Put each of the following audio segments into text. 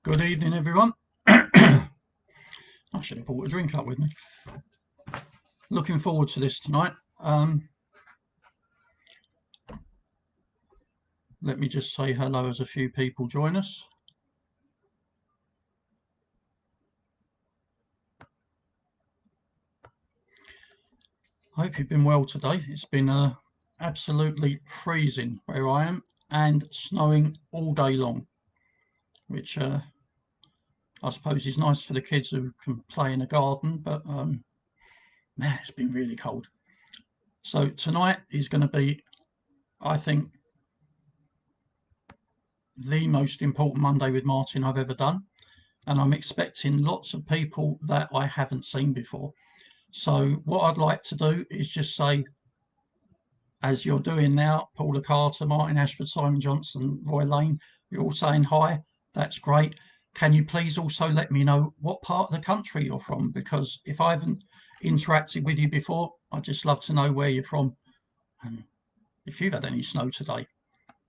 Good evening, everyone. I should have brought a drink up with me. Looking forward to this tonight. Let me just say hello as a few people join us. I hope you've been well today. It's been absolutely freezing where I am and snowing all day long, which I suppose is nice for the kids who can play in a garden, but man, it's been really cold. So tonight is going to be, I think, the most important Monday with Martin I've ever done. And I'm expecting lots of people that I haven't seen before. So what I'd like to do is just say, as you're doing now, Paula Carter, Martin Ashford, Simon Johnson, Roy Lane, you're all saying hi. That's great. Can you please also let me know what part of the country you're from? Because if I haven't interacted with you before, I'd just love to know where you're from and if you've had any snow today.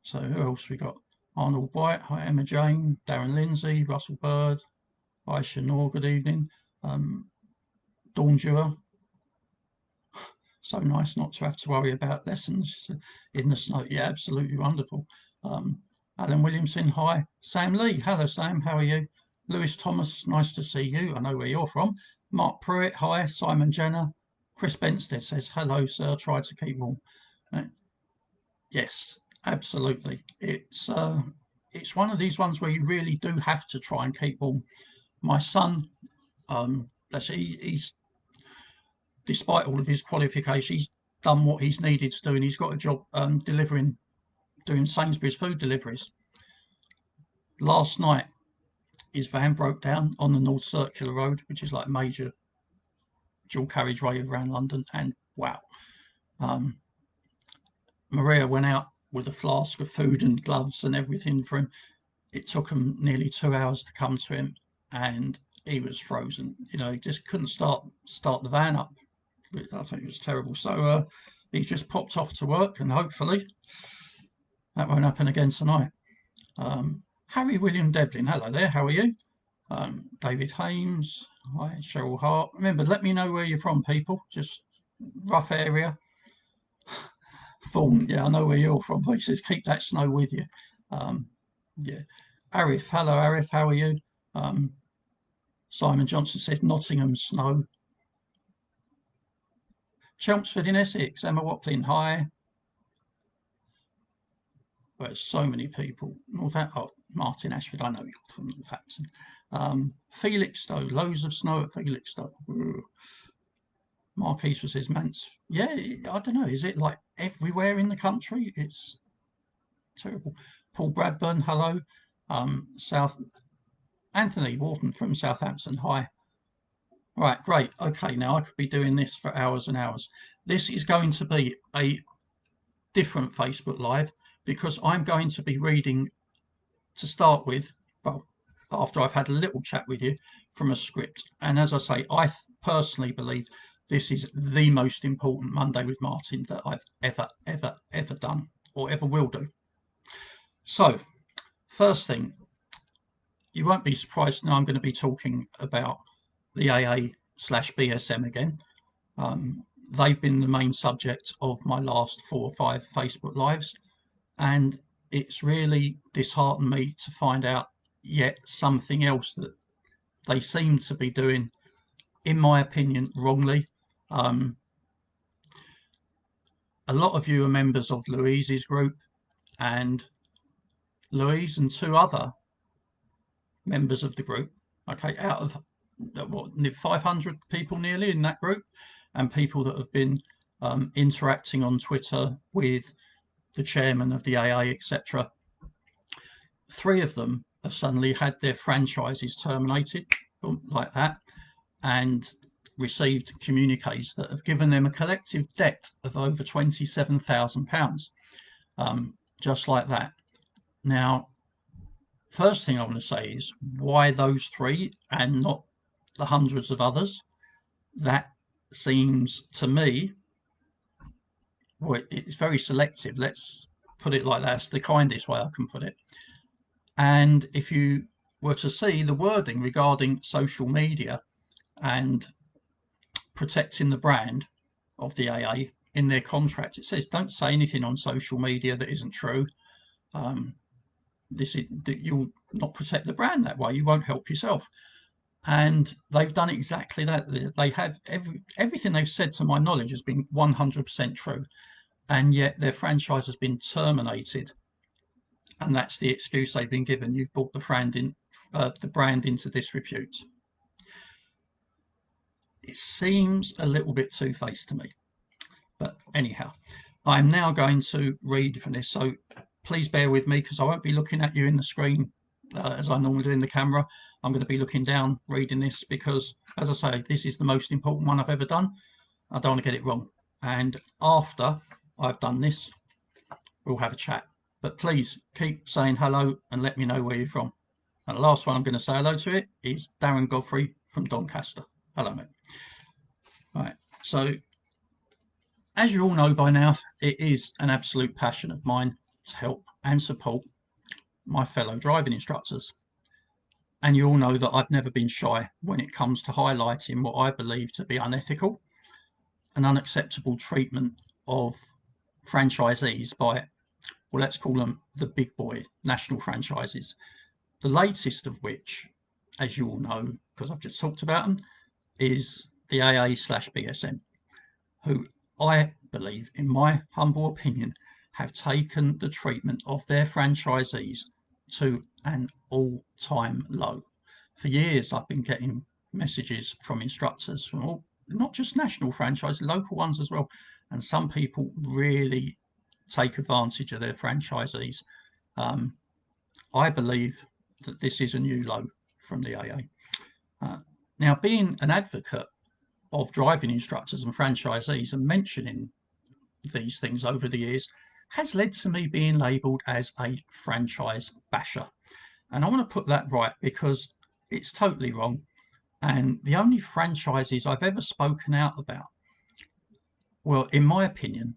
So who else we got? Arnold White, hi Emma Jane, Darren Lindsay, Russell Bird, Aisha Noor, good evening. Dawn Dewar. So nice not to have to worry about lessons in the snow. Yeah, absolutely wonderful. Alan Williamson, hi. Sam Lee, hello Sam, how are you? Lewis Thomas, nice to see you. I know where you're from. Mark Pruitt, hi. Simon Jenner. Chris Benstead says, hello sir, try to keep warm. Yes, absolutely. It's one of these ones where you really do have to try and keep warm. My son, he's despite all of his qualifications, he's done what he's needed to do, and he's got a job doing Sainsbury's food deliveries. Last night, his van broke down on the North Circular Road, which is like a major dual carriageway around London, and wow. Maria went out with a flask of food and gloves and everything for him. It took him nearly 2 hours to come to him, and he was frozen. He just couldn't start the van up. I think it was terrible. So he's just popped off to work, and hopefully that won't happen again tonight. Harry William Deblin, hello there. How are you? David Hames, hi. Cheryl Hart. Remember, let me know where you're from, people. Just rough area. Thorn, yeah, I know where you're from. He says keep that snow with you. Yeah. Arif, hello Arif, how are you? Simon Johnson says Nottingham snow. Chelmsford in Essex, Emma Watlin, hi. Well, there's so many people. Martin Ashford, I know you're from Northampton. Felixstowe, loads of snow at Felixstowe. Mark Eastwood says Mance. Yeah, I don't know. Is it like everywhere in the country? It's terrible. Paul Bradburn, hello. Anthony Wharton from Southampton, hi. Right, great. Okay, now I could be doing this for hours and hours. This is going to be a different Facebook Live because I'm going to be reading, to start with, well, after I've had a little chat with you, from a script. And as I say, I personally believe this is the most important Monday with Martin that I've ever done or ever will do. So, first thing, you won't be surprised now I'm going to be talking about the AA/BSM again. They've been the main subject of my last 4 or 5 Facebook Lives, and it's really disheartened me to find out yet something else that they seem to be doing, in my opinion, wrongly. A lot of you are members of Louise's group, and Louise and 2 other members of the group, okay, out of what, 500 people nearly in that group, and people that have been interacting on Twitter with the chairman of the AA, etc. 3 of them have suddenly had their franchises terminated like that, and received communiques that have given them a collective debt of over £27,000, just like that. Now, first thing I want to say is why those 3 and not the hundreds of others? That seems to me, well, it's very selective. Let's put it like that. That's the kindest way I can put it. And if you were to see the wording regarding social media and protecting the brand of the AA in their contract, it says don't say anything on social media that isn't true. This is that you'll not protect the brand that way. You won't help yourself. And they've done exactly that. They have everything they've said, to my knowledge, has been 100% true, and yet their franchise has been terminated, and that's the excuse they've been given. You've brought the brand into disrepute. It seems a little bit two-faced to me, but anyhow, I'm now going to read from this. So please bear with me, because I won't be looking at you in the screen as I normally do in the camera. I'm going to be looking down reading this because, as I say, this is the most important one I've ever done. I don't want to get it wrong. And after I've done this, we'll have a chat. But please keep saying hello and let me know where you're from. And the last one I'm going to say hello to it is Darren Godfrey from Doncaster. Hello, mate. Right. So, as you all know by now, it is an absolute passion of mine to help and support my fellow driving instructors. And you all know that I've never been shy when it comes to highlighting what I believe to be unethical and unacceptable treatment of franchisees by, well, let's call them the big boy national franchises. The latest of which, as you all know, because I've just talked about them, is the AA/BSM, who I believe, in my humble opinion, have taken the treatment of their franchisees to an all-time low. For years, I've been getting messages from instructors from all, not just national franchises, local ones as well, and some people really take advantage of their franchisees. I believe that this is a new low from the AA. Now, being an advocate of driving instructors and franchisees and mentioning these things over the years has led to me being labelled as a franchise basher. And I want to put that right, because it's totally wrong. And the only franchises I've ever spoken out about, well, in my opinion,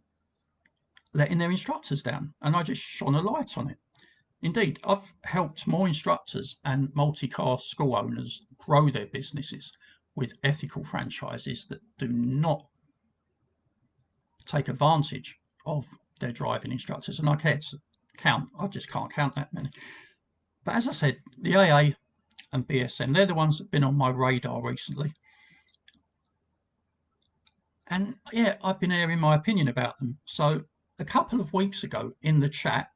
letting their instructors down. And I just shone a light on it. Indeed, I've helped more instructors and multi-car school owners grow their businesses with ethical franchises that do not take advantage of their driving instructors. And I can't count, I just can't count that many. But as I said, the AA and BSM, they're the ones that have been on my radar recently. And yeah, I've been airing my opinion about them. So a couple of weeks ago in the chat,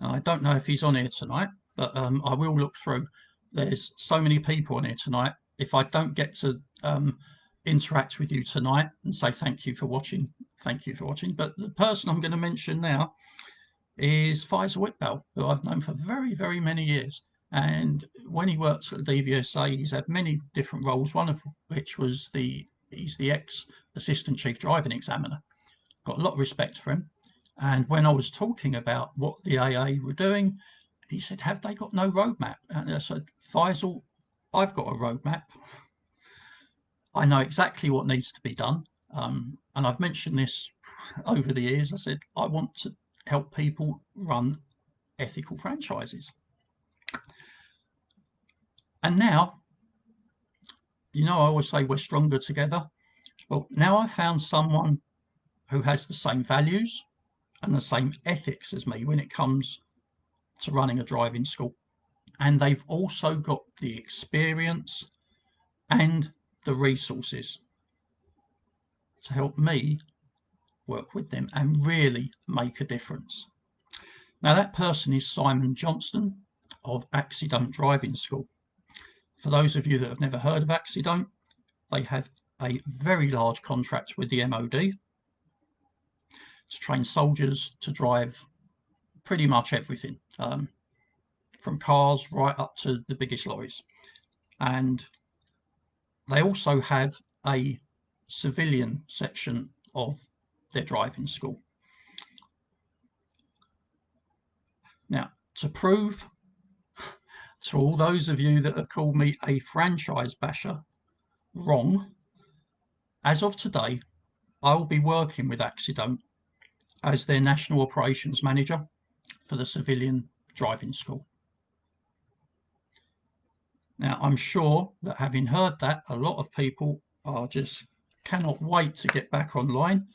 I don't know if he's on here tonight, but I will look through. There's so many people on here tonight. If I don't get to interact with you tonight and say thank you for watching, thank you for watching. But the person I'm going to mention now is Faisal Whitbell, who I've known for very, very many years. And when he worked at the DVSA, he's had many different roles, one of which was he's the ex-assistant chief driving examiner. Got a lot of respect for him. And when I was talking about what the AA were doing, he said, have they got no roadmap? And I said, Faisal, I've got a roadmap. I know exactly what needs to be done. And I've mentioned this over the years. I said, I want to help people run ethical franchises. And now, you know, I always say we're stronger together. Well, now I've found someone who has the same values and the same ethics as me when it comes to running a driving school. And they've also got the experience and the resources to help me work with them and really make a difference. Now, that person is Simon Johnston of Accident Driving School. For those of you that have never heard of Accident, they have a very large contract with the MOD to train soldiers to drive pretty much everything, from cars right up to the biggest lorries. And they also have a civilian section of their driving school. Now, to prove to all those of you that have called me a franchise basher wrong, as of today, I will be working with Accident as their National Operations Manager for the civilian driving school. Now, I'm sure that having heard that, a lot of people are just cannot wait to get back online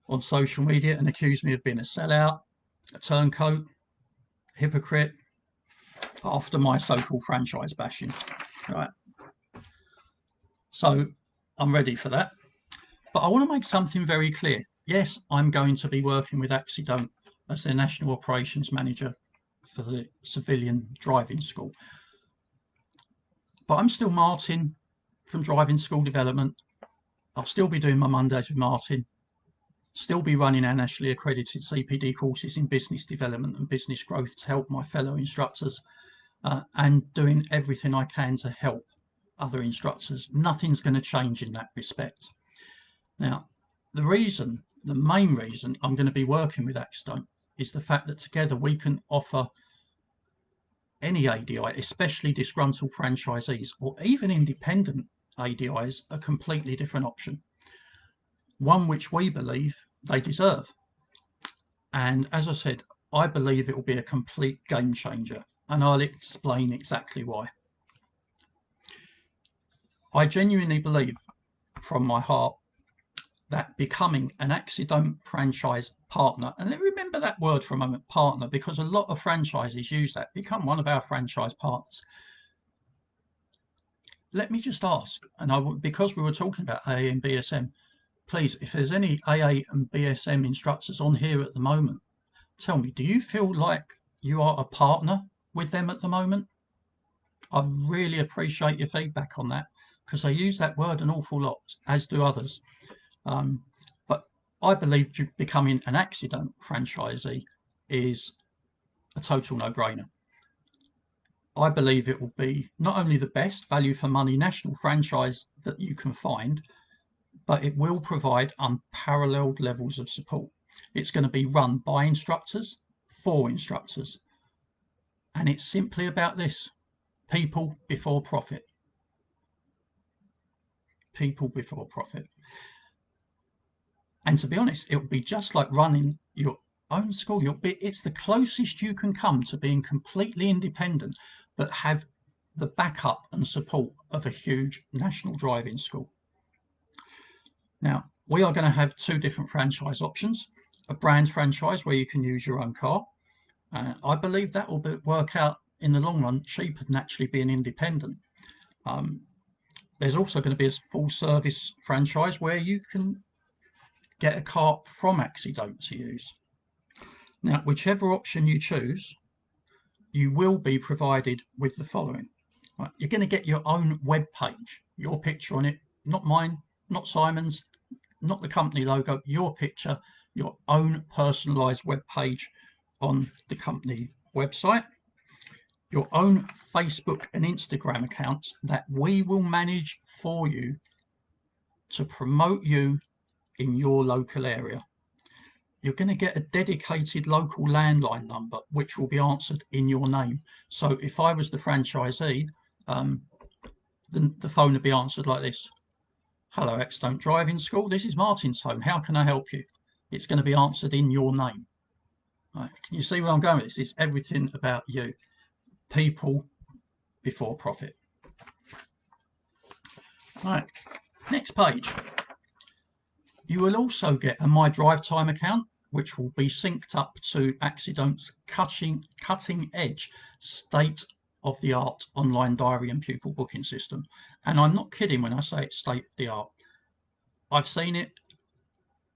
on social media and accuse me of being a sellout, a turncoat, hypocrite after my so-called franchise bashing. Right. So I'm ready for that. But I want to make something very clear. Yes, I'm going to be working with Accident as their National Operations Manager for the civilian driving school. But I'm still Martin from Driving School Development. I'll still be doing my Mondays with Martin, still be running our nationally accredited CPD courses in business development and business growth to help my fellow instructors, and doing everything I can to help other instructors. Nothing's going to change in that respect. Now, the main reason I'm going to be working with Axstone is the fact that together we can offer any ADI, especially disgruntled franchisees or even independent ADIs, a completely different option, one which we believe they deserve. And as I said, I believe it will be a complete game changer, and I'll explain exactly why. I genuinely believe from my heart that becoming an Axidome franchise partner, and remember that word for a moment, partner, because a lot of franchises use that, become one of our franchise partners. Let me just ask, and because we were talking about AA and BSM, please, if there's any AA and BSM instructors on here at the moment, tell me, do you feel like you are a partner with them at the moment? I really appreciate your feedback on that, because they use that word an awful lot, as do others. But I believe becoming an Accident franchisee is a total no-brainer. I believe it will be not only the best value for money national franchise that you can find, but it will provide unparalleled levels of support. It's going to be run by instructors, for instructors. And it's simply about this: people before profit. People before profit. And to be honest, it will be just like running your own school. It's the closest you can come to being completely independent, but have the backup and support of a huge national driving school. Now, we are going to have two different franchise options: a brand franchise where you can use your own car. I believe that will work out in the long run cheaper than actually being independent. There's also going to be a full service franchise where you can get a car from Accident to use. Now, whichever option you choose, you will be provided with the following. Right, you're going to get your own web page, your picture on it, not mine, not Simon's, not the company logo, your picture, your own personalized web page on the company website, your own Facebook and Instagram accounts that we will manage for you to promote you in your local area. You're going to get a dedicated local landline number, which will be answered in your name. So if I was the franchisee, the phone would be answered like this: "Hello, Axstone Driving School. This is Martin's phone. How can I help you?" It's going to be answered in your name. Right. Can you see where I'm going with this? It's everything about you. People before profit. Right. Next page. You will also get a My Drive Time account, which will be synced up to Accident's cutting edge, state-of-the-art online diary and pupil booking system. And I'm not kidding when I say it's state-of-the-art. I've seen it,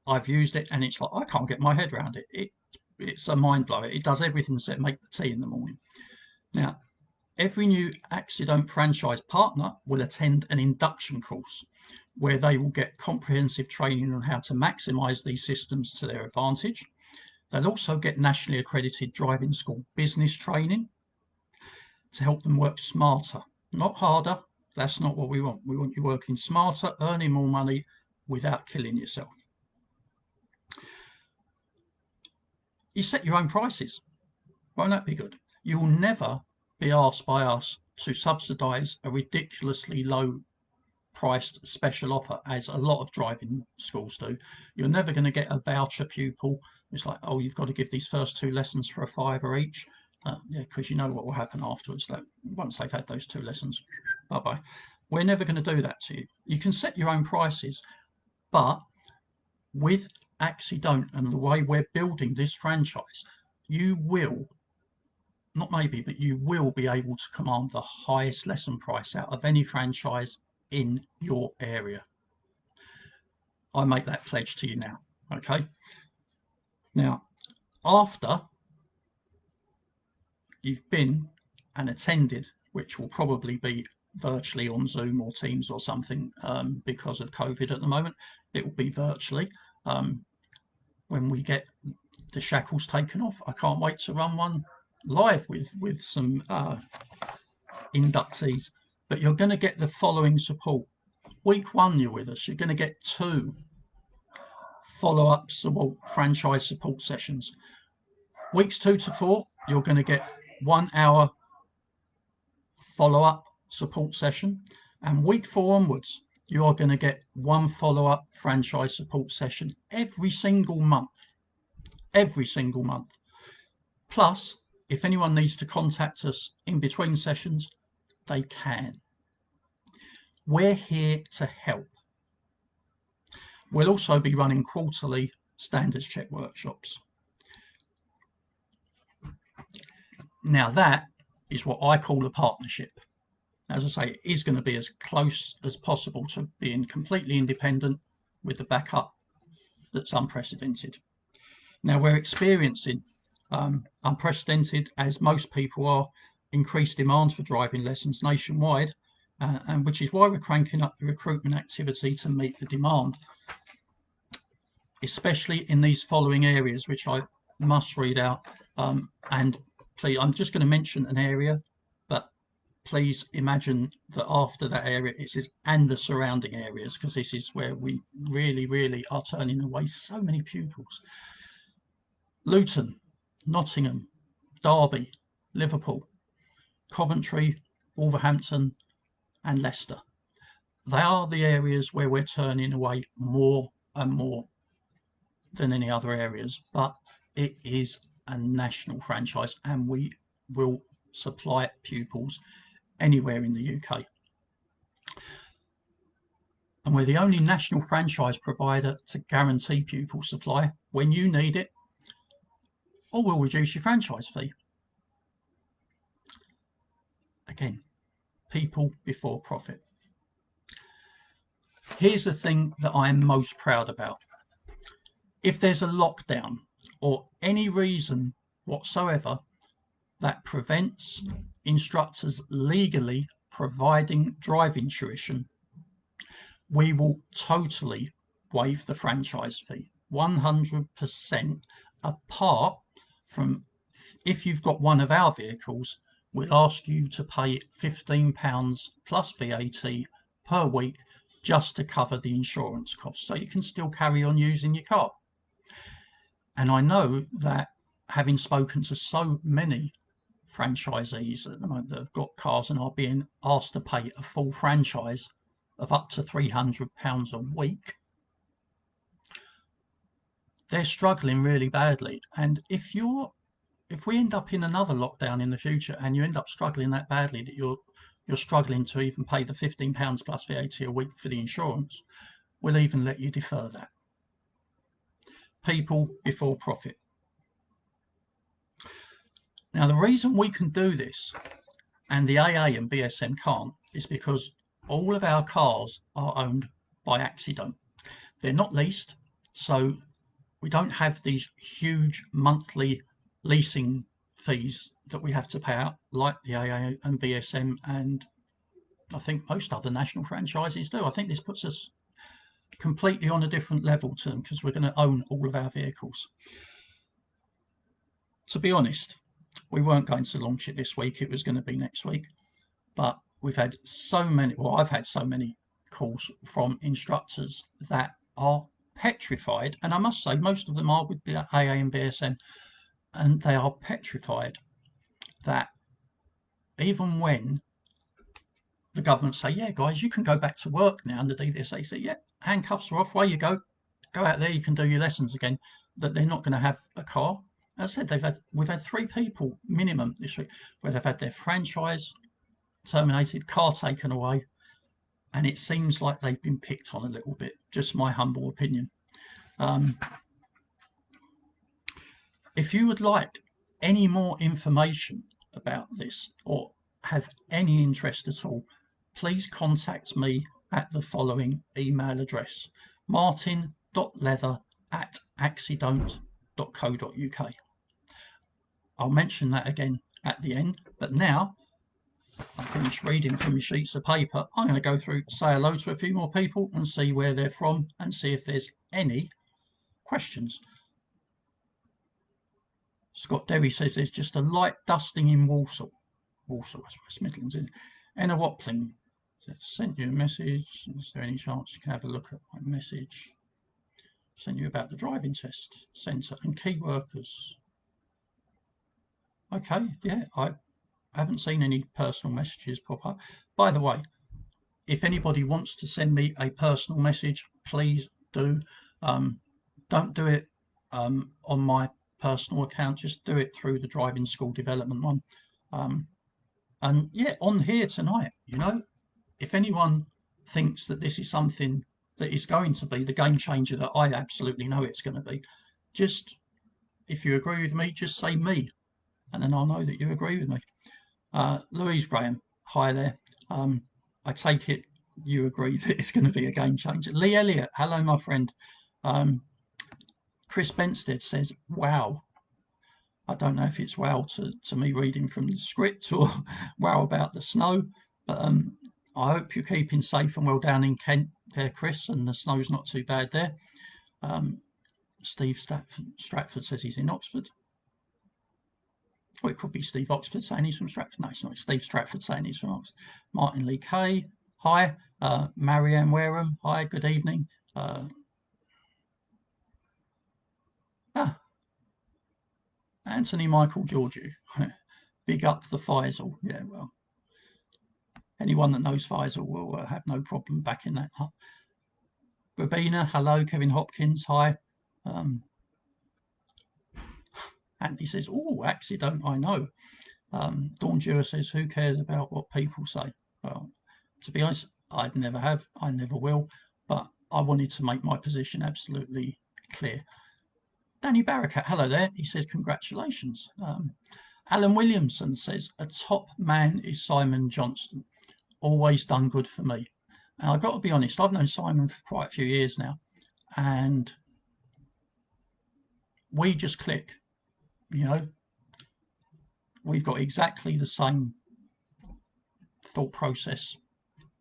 I've used it, and it's like, I can't get my head around it. It's a mind blower. It does everything except make the tea in the morning. Now, every new Accident franchise partner will attend an induction course where they will get comprehensive training on how to maximize these systems to their advantage. They'll also get nationally accredited driving school business training to help them work smarter, not harder. That's not what we want. We want you working smarter, earning more money without killing yourself. You set your own prices. Won't that be good? You will never be asked by us to subsidize a ridiculously low priced special offer, as a lot of driving schools do. You're never going to get a voucher pupil. It's like, oh, you've got to give these first two lessons for $5 each. Yeah, because you know what will happen afterwards. Once they've had those two lessons, bye-bye. We're never going to do that to you. You can set your own prices, but with Accidont and the way we're building this franchise, you will, not maybe, but you will be able to command the highest lesson price out of any franchise in your area. I make that pledge to you now, okay? Now, after you've been and attended, which will probably be virtually on Zoom or Teams or something, because of COVID at the moment, it will be virtually. When we get the shackles taken off, I can't wait to run one live with some inductees. But you're going to get the following support. Week 1, you're with us. You're going to get 2 follow-up franchise support sessions. Weeks 2 to 4, you're going to get 1 hour follow-up support session, and week 4 onwards, you are going to get 1 follow-up franchise support session every single month. Every single month. Plus, if anyone needs to contact us in between sessions, they can. We're here to help. We'll also be running quarterly standards check workshops. Now that is what I call a partnership. As I say, it is going to be as close as possible to being completely independent with the backup that's unprecedented. Now we're experiencing unprecedented, as most people are, increased demand for driving lessons nationwide, and which is why we're cranking up the recruitment activity to meet the demand, especially in these following areas, which I must read out. And please, I'm just going to mention an area, but please imagine that after that area it says and the surrounding areas, because this is where we really are turning away so many pupils. Luton, Nottingham, Derby, Liverpool, Coventry, Wolverhampton and Leicester. They are the areas where we're turning away more and more than any other areas, but it is a national franchise and we will supply pupils anywhere in the UK. And we're the only national franchise provider to guarantee pupil supply when you need it, or we'll reduce your franchise fee. Again, people before profit. Here's the thing that I am most proud about. If there's a lockdown or any reason whatsoever that prevents instructors legally providing driving tuition, we will totally waive the franchise fee, 100%, apart from if you've got one of our vehicles, we'll ask you to pay £15 plus VAT per week just to cover the insurance costs, so you can still carry on using your car. And I know that, having spoken to so many franchisees at the moment that have got cars and are being asked to pay a full franchise of up to £300 a week, they're struggling really badly. And if we end up in another lockdown in the future and you end up struggling that badly that you're struggling to even pay the £15 plus VAT a week for the insurance, we'll even let you defer that. People before profit. Now, the reason we can do this and the AA and BSM can't is because all of our cars are owned by Accidont. They're not leased, so we don't have these huge monthly leasing fees that we have to pay out like the AA and BSM, and I think most other national franchises do. I think this puts us completely on a different level to them because we're going to own all of our vehicles. To be honest, we weren't going to launch it this week. It was going to be next week, but we've had so many, well, I've had so many calls from instructors that are petrified, and I must say most of them are with the AA and BSM, and they are petrified that even when the government say, yeah guys, you can go back to work now, and the DVSA say, yeah, handcuffs are off, away you go out there, you can do your lessons again, that they're not going to have a car. As I said, we've had 3 people minimum this week where they've had their franchise terminated, car taken away, and it seems like they've been picked on a little bit. Just my humble opinion. If you would like any more information about this or have any interest at all, please contact me at the following email address: martin.leather@accidont.co.uk. I'll mention that again at the end, but now I finished reading from my sheets of paper. I'm going to go through, say hello to a few more people and see where they're from and see if there's any questions. Scott Derry says there's just a light dusting in Walsall. Walsall, that's West Midlands, isn't it? Enna Watling sent you a message. Is there any chance you can have a look at my message? Sent you about the driving test centre and key workers. Okay, yeah, I haven't seen any personal messages pop up. By the way, if anybody wants to send me a personal message, please do. Don't do it on my personal account, just do it through the driving school development one. And yeah, on here tonight, you know, if anyone thinks that this is something that is going to be the game changer that I absolutely know it's going to be, just, if you agree with me, just say me, and then I'll know that you agree with me. Louise Graham, hi there. I take it you agree that it's going to be a game changer. Lee Elliott, hello, my friend. Chris Benstead says, wow. I don't know if it's wow to me reading from the script or wow about the snow, but I hope you're keeping safe and well down in Kent there, Chris, and the snow's not too bad there. Steve Stratford says he's in Oxford. Oh, it could be Steve Oxford saying he's from Stratford. No, it's not. It's Steve Stratford saying he's from Oxford. Martin Lee Kay, hi. Marianne Wareham, hi, good evening. Anthony Michael Georgiou, big up the Faisal. Yeah, well, anyone that knows Faisal will have no problem backing that up. Rabina, hello. Kevin Hopkins, hi. Anthony says, oh, accident, I know. Dawn Dewar says, who cares about what people say? Well, to be honest, I'd never have, I never will, but I wanted to make my position absolutely clear. Danny Barracat, hello there. He says, congratulations. Alan Williamson says, a top man is Simon Johnston. Always done good for me. And I've got to be honest, I've known Simon for quite a few years now, and we just click, you know. We've got exactly the same thought process,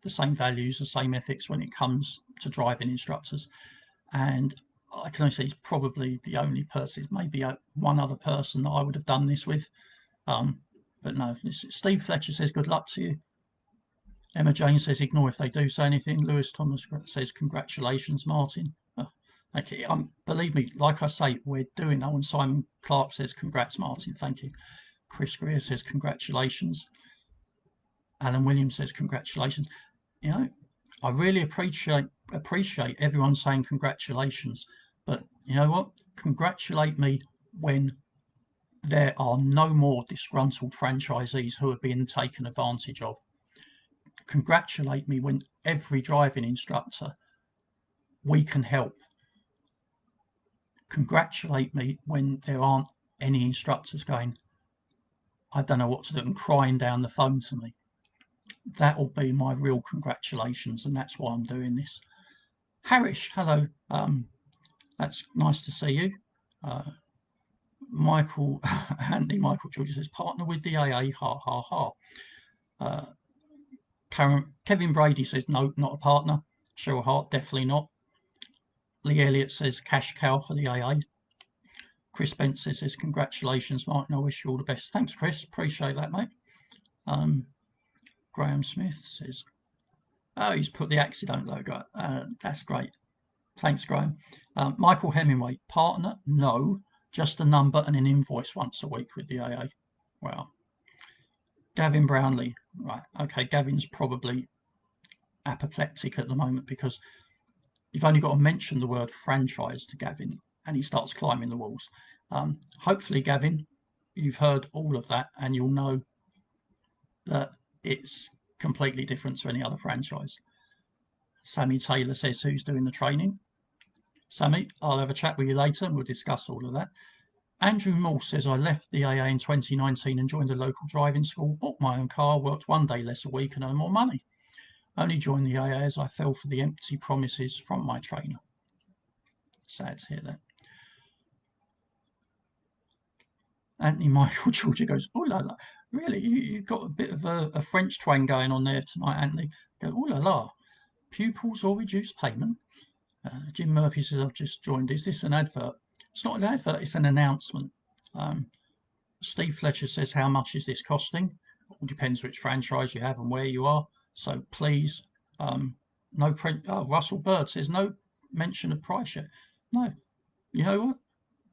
the same values, the same ethics when it comes to driving instructors. And I can only say he's probably the only person, maybe one other person that I would have done this with. But no, Steve Fletcher says, good luck to you. Emma Jane says, ignore if they do say anything. Lewis Thomas says, congratulations, Martin. Okay, believe me, like I say, we're doing that one. Simon Clark says, congrats, Martin. Thank you. Chris Greer says, congratulations. Alan Williams says, congratulations. You know, I really appreciate everyone saying congratulations, but you know what? Congratulate me when there are no more disgruntled franchisees who are being taken advantage of. Congratulate me when every driving instructor we can help. Congratulate me when there aren't any instructors going, I don't know what to do, and crying down the phone to me. That will be my real congratulations, and that's why I'm doing this. Harish, hello. That's nice to see you. Michael, Anthony Michael George says, partner with the AA, ha, ha, ha. Kevin Brady says, no, not a partner. Cheryl Hart, definitely not. Lee Elliott says, cash cow for the AA. Chris Spencer says, congratulations, Martin. I wish you all the best. Thanks, Chris. Appreciate that, mate. Graham Smith says, oh, he's put the accident logo. That's great. Thanks, Graham. Michael Hemingway, partner? No, just a number and an invoice once a week with the AA. Wow. Gavin Brownlee, right. Okay, Gavin's probably apoplectic at the moment because you've only got to mention the word franchise to Gavin and he starts climbing the walls. Hopefully, Gavin, you've heard all of that and you'll know that it's completely different to any other franchise. Sammy Taylor says, who's doing the training? Sammy, I'll have a chat with you later and we'll discuss all of that. Andrew Morse says, I left the AA in 2019 and joined a local driving school, bought my own car, worked 1 day less a week and earned more money. Only joined the AA as I fell for the empty promises from my trainer. Sad to hear that. Anthony Michael Georgia goes, oh la la. Really, you've got a bit of a French twang going on there tonight, Anthony. Go, oh la la. Pupils or reduced payment? Jim Murphy says, I've just joined. Is this an advert? It's not an advert, it's an announcement. Steve Fletcher says, how much is this costing? All depends which franchise you have and where you are. So please, no print. Oh, Russell Bird says, no mention of price yet. No, you know what?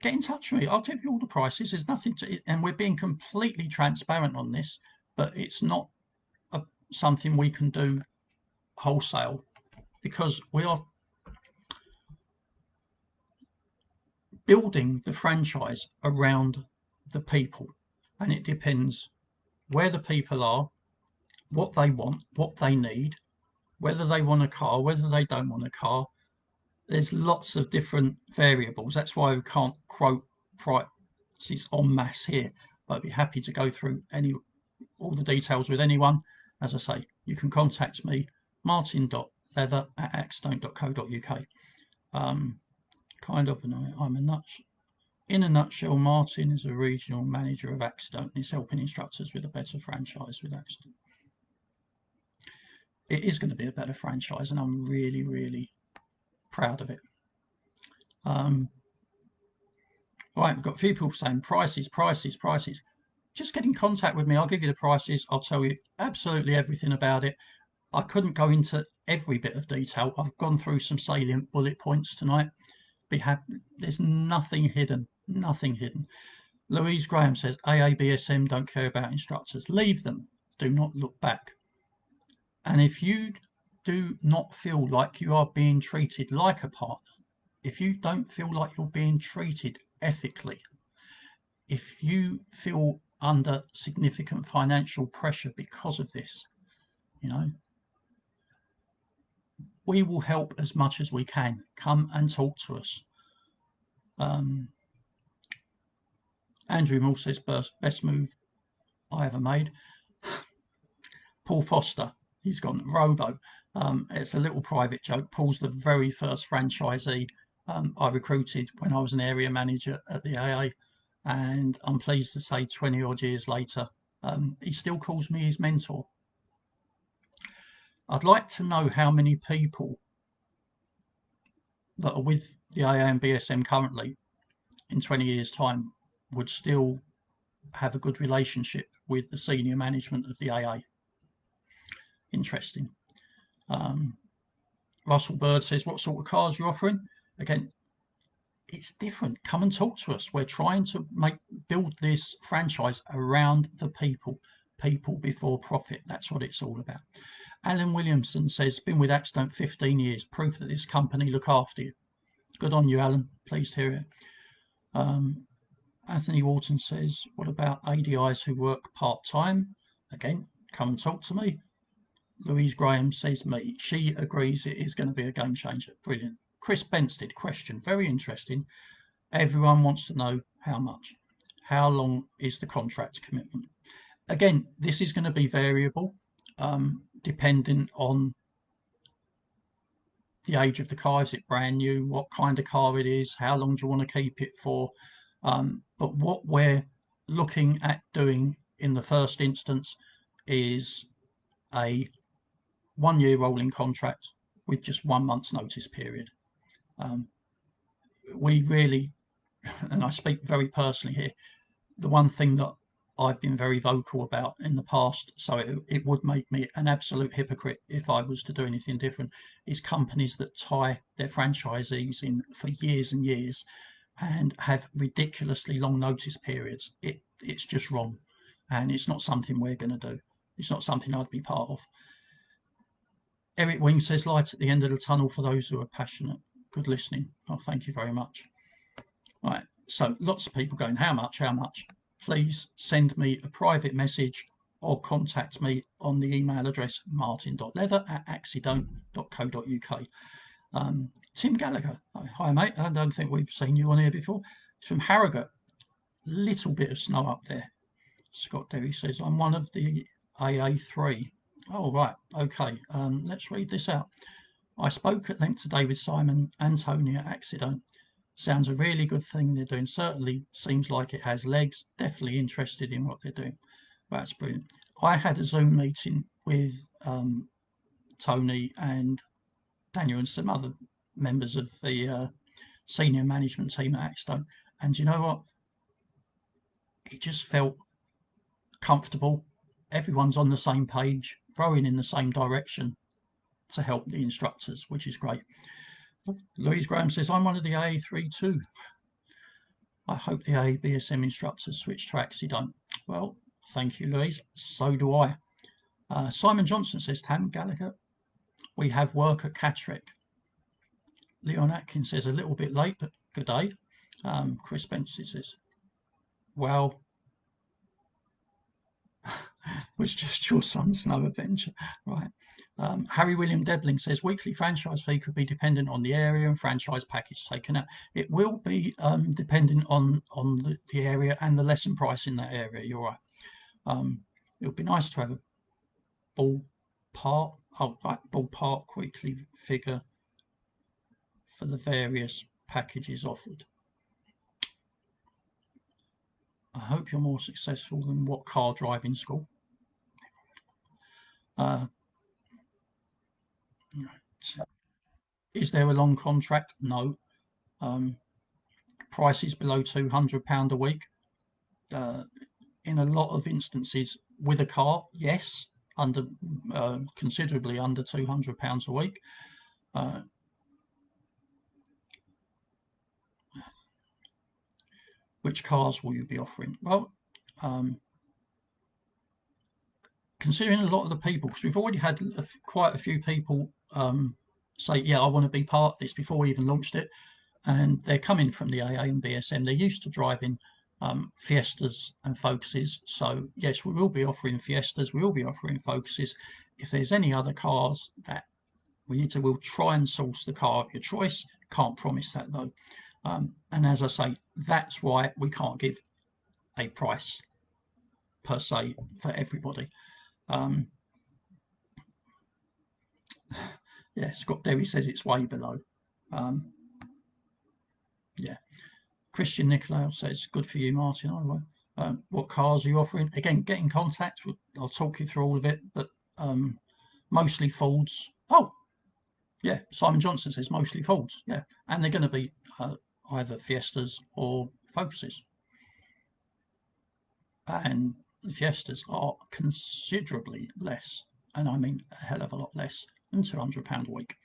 Get in touch with me. I'll tell you all the prices. There's nothing to, and we're being completely transparent on this, but it's not something we can do wholesale because we are building the franchise around the people, and it depends where the people are, what they want, what they need, whether they want a car, whether they don't want a car. There's lots of different variables. That's why we can't quote prices en masse here, but I'd be happy to go through all the details with anyone. As I say, you can contact me, martin.leather@axstone.co.uk. In a nutshell, Martin is a regional manager of Axstone and is helping instructors with a better franchise with Axstone. It is going to be a better franchise, and I'm really, really proud of it. Right, we've got a few people saying prices. Just get in contact with me. I'll give you the prices. I'll tell you absolutely everything about it. I couldn't go into every bit of detail. I've gone through some salient bullet points tonight. There's nothing hidden, nothing hidden. Louise Graham says, AABSM don't care about instructors. Leave them. Do not look back. And if you do not feel like you are being treated like a partner, if you don't feel like you're being treated ethically, if you feel under significant financial pressure because of this, you know, we will help as much as we can. Come and talk to us. Andrew Moore says, best move I ever made. Paul Foster, he's gone Robo. It's a little private joke. Paul's the very first franchisee I recruited when I was an area manager at the AA, and I'm pleased to say 20 odd years later, he still calls me his mentor. I'd like to know how many people that are with the AA and BSM currently in 20 years time would still have a good relationship with the senior management of the AA. Interesting. Russell Bird says, what sort of cars you're offering? Again, it's different. Come and talk to us. We're trying to build this franchise around the people before profit. That's what it's all about. Alan Williamson says, been with Axstone 15 years, proof that this company look after you. Good on you, Alan. Pleased to hear it. Anthony Wharton says, what about ADIs who work part-time? Again, come and talk to me. Louise Graham says me. She agrees it is going to be a game changer. Brilliant. Chris Benstead, question, very interesting. Everyone wants to know how much. How long is the contract commitment? Again, this is going to be variable, depending on the age of the car. Is it brand new? What kind of car it is? How long do you want to keep it for? But what we're looking at doing in the first instance is a 1 year rolling contract with just 1 month's notice period. We really, and I speak very personally here, the one thing that I've been very vocal about in the past, so it would make me an absolute hypocrite if I was to do anything different, is companies that tie their franchisees in for years and years and have ridiculously long notice periods. It's just wrong, and it's not something we're going to do. It's not something I'd be part of. Eric Wing says, light at the end of the tunnel for those who are passionate. Good listening. Oh, thank you very much. Right, so lots of people going, how much? Please send me a private message or contact me on the email address martin.leather@accidone.co.uk. Tim Gallagher, hi mate, I don't think we've seen you on here before. It's from Harrogate, little bit of snow up there. Scott Derry says, I'm one of the AA3. Oh, right, okay, let's read this out. I spoke at length today with Simon and Tony at Accidone. Sounds a really good thing they're doing. Certainly seems like it has legs. Definitely interested in what they're doing. That's brilliant. I had a Zoom meeting with Tony and Daniel and some other members of the senior management team at Accidone. And you know what? It just felt comfortable. Everyone's on the same page, rowing in the same direction to help the instructors, which is great. Louise Graham says, I'm one of the AA3 too. I hope the ABSM instructors switch to Accidone. Well, thank you, Louise. So do I. Simon Johnson says, Tam Gallagher, we have work at Catterick. Leon Atkins says, a little bit late, but good day. Chris Spencer says, well, was just your son's snow adventure, right? Harry William Debling says, weekly franchise fee could be dependent on the area and franchise package taken out. It will be dependent on the area and the lesson price in that area, you're right. It would be nice to have a ballpark weekly figure for the various packages offered. I hope you're more successful than what car driving school. Is there a long contract? No. Prices below £200 a week. In a lot of instances with a car, yes, under considerably under £200 a week. Which cars will you be offering? Well, considering a lot of the people, because we've already had quite a few people say, yeah, I want to be part of this before we even launched it, and they're coming from the AA and BSM. They're used to driving Fiestas and Focuses. So yes, we will be offering Fiestas, we will be offering Focuses. If there's any other cars that we need to, we'll try and source the car of your choice. Can't promise that though. And as I say, that's why we can't give a price per se for everybody. Yeah, Scott Derry says it's way below. Yeah. Christian Nicolau says, good for you, Martin. What cars are you offering? Again, get in contact. I'll talk you through all of it, but mostly Fords. Oh, yeah, Simon Johnson says mostly Fords. Yeah, and they're going to be either Fiestas or Focuses. And the Fiestas are considerably less, and I mean a hell of a lot less than £200 a week.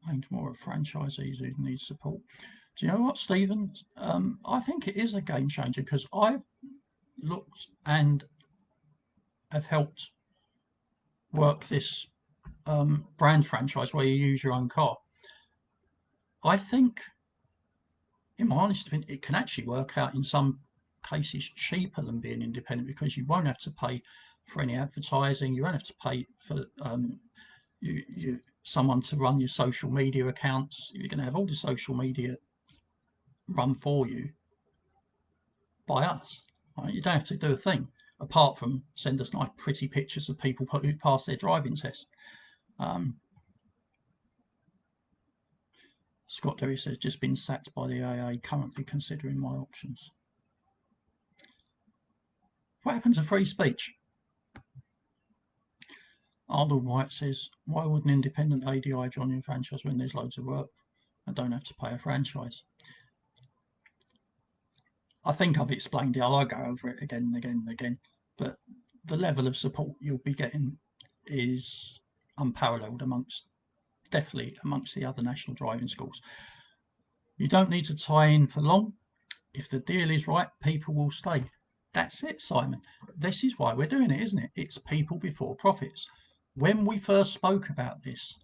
Aimed more at franchisees who need support. Do you know what, Stephen? I think it is a game changer because I've looked and have helped work this brand franchise where you use your own car. I think, in my honest opinion, it can actually work out in some cases cheaper than being independent because you won't have to pay for any advertising. You won't have to pay for someone to run your social media accounts. You're going to have all the social media run for you by us. Right? You don't have to do a thing apart from send us nice pretty pictures of people who've passed their driving test. Scott Derry says, just been sacked by the AA, currently considering my options. What happened to free speech? Arnold White says, why would an independent ADI join your franchise when there's loads of work? I don't have to pay a franchise. I think I've explained it. I'll go over it again and again and again. But the level of support you'll be getting is unparalleled definitely amongst the other national driving schools. You don't need to tie in for long. If the deal is right, people will stay. That's it, Simon. This is why we're doing it, isn't it? It's people before profits. When we first spoke about this,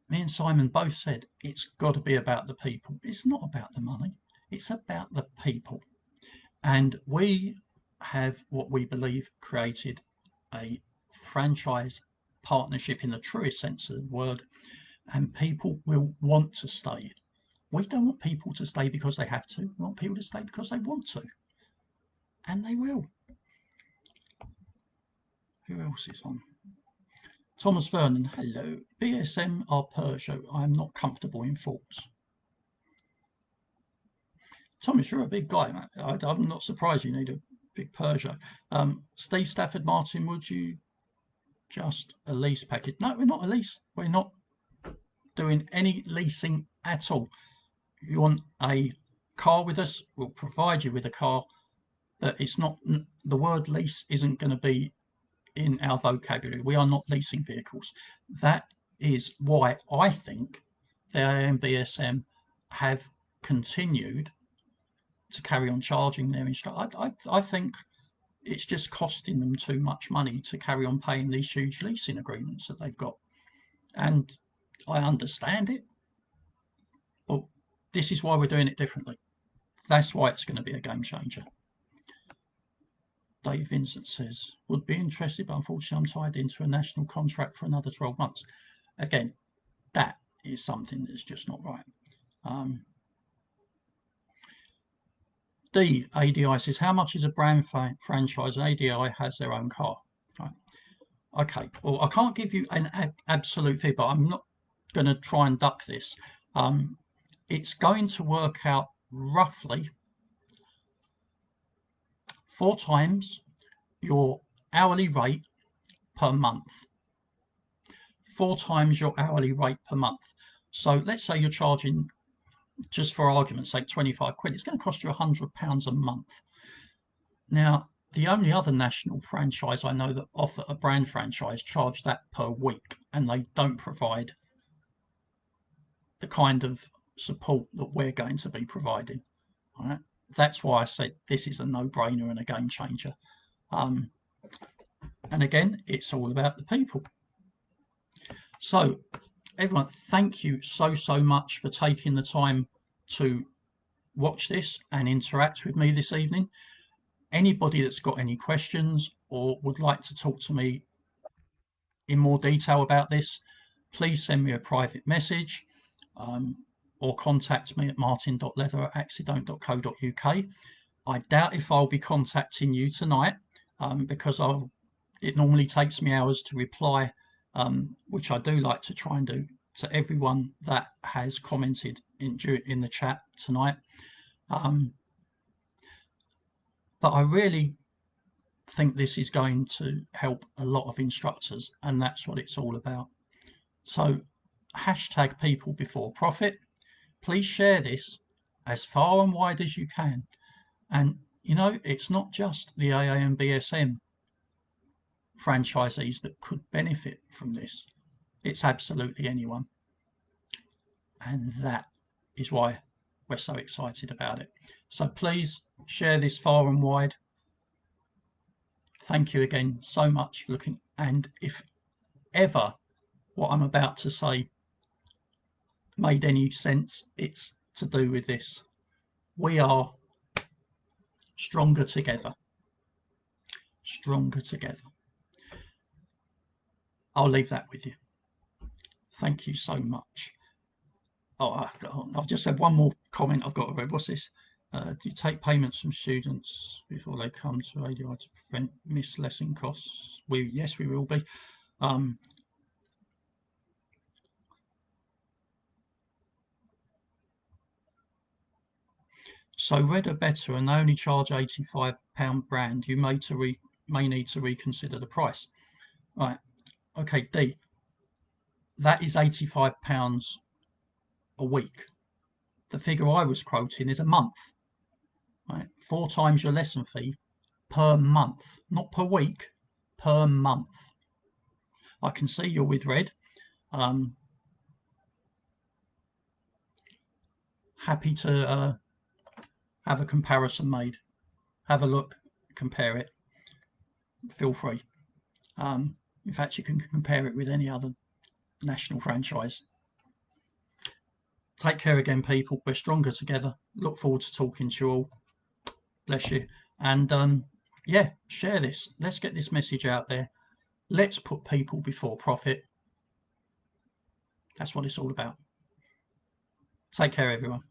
me and Simon both said it's got to be about the people. It's not about the money. It's about the people. And we have what we believe created a franchise partnership in the truest sense of the word, and people will want to stay. We don't want people to stay because they have to. We want people to stay because they want to. And they will. Who else is on? Thomas Vernon, hello. BSM or Peugeot? I'm not comfortable in thoughts. Thomas, you're a big guy, man. I'm not surprised you need a big Peugeot. Steve Stafford, Martin, would you just a lease package? No, we're not a lease. We're not doing any leasing at all. You want a car with us, we'll provide you with a car, but it's not, the word lease isn't going to be in our vocabulary. We are not leasing vehicles. That is why I think the AMBSM have continued to carry on charging their instructors. I think it's just costing them too much money to carry on paying these huge leasing agreements that they've got. And I understand it, but this is why we're doing it differently. That's why it's going to be a game changer. Dave Vincent says, would be interested, but unfortunately I'm tied into a national contract for another 12 months. Again, that is something that's just not right. ADI says, how much is a brand franchise? ADI has their own car. Right. Okay, well, I can't give you an absolute figure, but I'm not going to try and duck this. It's going to work out roughly 4 times your hourly rate per month. 4 times your hourly rate per month. So let's say you're charging, just for argument's sake, 25 quid. It's going to cost you £100 a month. Now, the only other national franchise I know that offer a brand franchise charge that per week, and they don't provide the kind of support that we're going to be providing. All right? That's why I said this is a no-brainer and a game changer. And again, it's all about the people. So, everyone, thank you so much for taking the time to watch this and interact with me this evening. Anybody that's got any questions or would like to talk to me in more detail about this, please send me a private message or contact me at martin.leather@accident.co.uk. I doubt if I'll be contacting you tonight because it normally takes me hours to reply, which I do like to try and do, to everyone that has commented in the chat tonight. But I really think this is going to help a lot of instructors, and that's what it's all about. So hashtag people before profit. Please share this as far and wide as you can. And you know, it's not just the AA and BSM franchisees that could benefit from this. It's absolutely anyone. And that is why we're so excited about it. So please share this far and wide. Thank you again so much for looking. And if ever what I'm about to say made any sense, it's to do with this. We are stronger together. Stronger together. I'll leave that with you. Thank you so much. Oh, I've just had one more comment I've got to read. What's this? Do you take payments from students before they come to ADI to prevent missed lesson costs? Yes, we will be. So Red are better and they only charge £85 brand. You may need to reconsider the price. Right. Okay, D. That is £85 a week. The figure I was quoting is a month. Right, 4 times your lesson fee per month, not per week, per month. I can see you're with Red. Happy to have a comparison made. Have a look, compare it. Feel free. In fact, you can compare it with any other national franchise. Take care again, people. We're stronger together. look forward to talking to you all. Bless you. And yeah, share this. Let's get this message out there. Let's put people before profit. That's what it's all about. Take care, everyone.